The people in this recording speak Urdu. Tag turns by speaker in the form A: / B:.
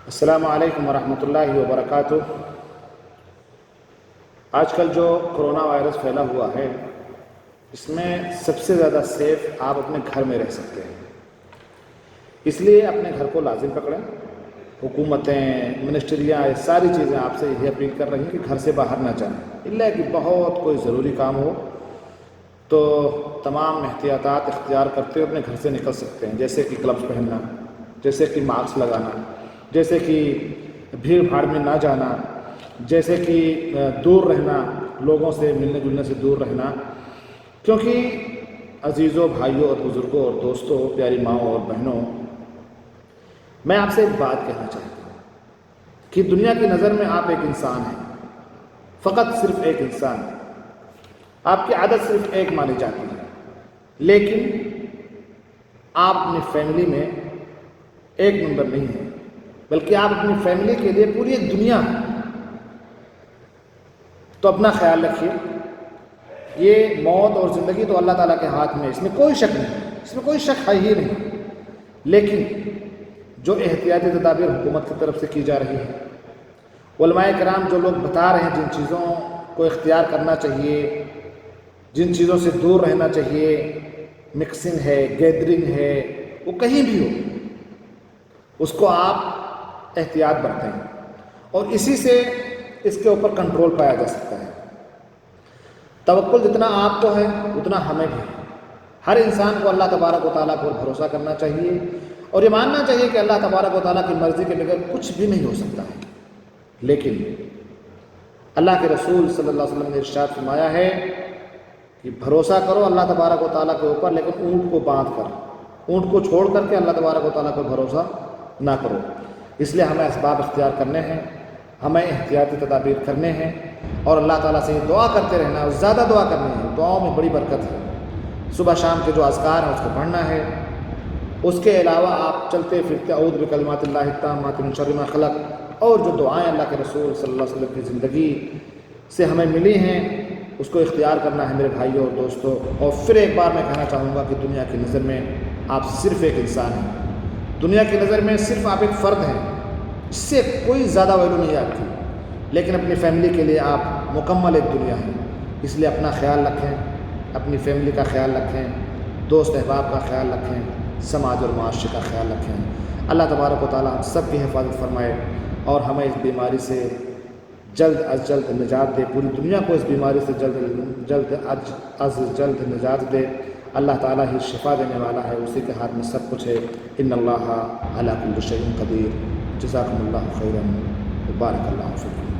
A: السلام علیکم ورحمۃ اللہ وبرکاتہ۔ آج کل جو کرونا وائرس پھیلا ہوا ہے، اس میں سب سے زیادہ سیف آپ اپنے گھر میں رہ سکتے ہیں، اس لیے اپنے گھر کو لازم پکڑیں۔ حکومتیں، منسٹریاں، یہ ساری چیزیں آپ سے یہی اپیل کر رہی ہیں کہ گھر سے باہر نہ جائیں، الا کہ بہت کوئی ضروری کام ہو تو تمام احتیاطات اختیار کرتے ہوئے اپنے گھر سے نکل سکتے ہیں، جیسے کہ گلوز پہننا، جیسے کہ ماسک لگانا، جیسے کہ بھیڑ بھاڑ میں نہ جانا، جیسے کہ دور رہنا، لوگوں سے ملنے جلنے سے دور رہنا۔ کیونکہ عزیزوں، بھائیوں اور بزرگوں اور دوستوں، پیاری ماؤں اور بہنوں، میں آپ سے ایک بات کہنا چاہتا ہوں کہ دنیا کی نظر میں آپ ایک انسان ہیں، فقط صرف ایک انسان ہے، آپ کی عادت صرف ایک مانی جاتی ہے، لیکن آپ اپنی فیملی میں ایک ممبر نہیں ہیں، بلکہ آپ اپنی فیملی کے لیے پوری ایک دنیا ہے۔ تو اپنا خیال رکھیے۔ یہ موت اور زندگی تو اللہ تعالیٰ کے ہاتھ میں، اس میں کوئی شک نہیں، اس میں کوئی شک ہے ہی نہیں، لیکن جو احتیاطی تدابیر حکومت کی طرف سے کی جا رہی ہے، علماء کرام جو لوگ بتا رہے ہیں جن چیزوں کو اختیار کرنا چاہیے، جن چیزوں سے دور رہنا چاہیے، مکسنگ ہے، گیدرنگ ہے، وہ کہیں بھی ہو، اس کو آپ احتیاط برتیں، اور اسی سے اس کے اوپر کنٹرول پایا جا سکتا ہے۔ توکل جتنا آپ کو ہے اتنا ہمیں بھی ہے۔ ہر انسان کو اللہ تبارک و تعالیٰ پر بھروسہ کرنا چاہیے اور یہ ماننا چاہیے کہ اللہ تبارک و تعالیٰ کی مرضی کے بغیر کچھ بھی نہیں ہو سکتا ہے۔ لیکن اللہ کے رسول صلی اللہ علیہ وسلم نے ارشاد فرمایا ہے کہ بھروسہ کرو اللہ تبارک و تعالیٰ کے اوپر، لیکن اونٹ کو باندھ کر، اونٹ کو چھوڑ کر کے اللہ تبارک و تعالیٰ پر بھروسہ نہ کرو۔ اس لیے ہمیں اسباب اختیار کرنے ہیں، ہمیں احتیاطی تدابیر کرنے ہیں، اور اللہ تعالیٰ سے یہ دعا کرتے رہنا ہے، اور زیادہ دعا کرنی ہے۔ دعاؤں میں بڑی برکت ہے، صبح شام کے جو اذکار ہیں اس کو پڑھنا ہے۔ اس کے علاوہ آپ چلتے پھرتے اعوذ بکلمات اللہ التامات من شر ما خلق، اور جو دعائیں اللہ کے رسول صلی اللہ علیہ وسلم کی زندگی سے ہمیں ملی ہیں، اس کو اختیار کرنا ہے میرے بھائیوں اور دوستوں۔ اور پھر ایک بار میں کہنا چاہوں گا کہ دنیا کی نظر میں آپ صرف ایک انسان ہیں، دنیا کی نظر میں صرف آپ ایک فرد ہیں، اس سے کوئی زیادہ ویلو نہیں ہے آپ کی، لیکن اپنی فیملی کے لیے آپ مکمل ایک دنیا ہیں۔ اس لیے اپنا خیال رکھیں، اپنی فیملی کا خیال رکھیں، دوست احباب کا خیال رکھیں، سماج اور معاشرے کا خیال رکھیں۔ اللہ تبارک و تعالیٰ ہم سب کی حفاظت فرمائے اور ہمیں اس بیماری سے جلد از جلد نجات دے، پوری دنیا کو اس بیماری سے جلد از جلد نجات دے۔ اللہ تعالیٰ ہی شفا دینے والا ہے، اسی کے ہاتھ میں سب کچھ ہے۔ ان اللہ علی کل شیء قدیر۔ جزاکم اللہ خیرا، بارک اللہ فیکم۔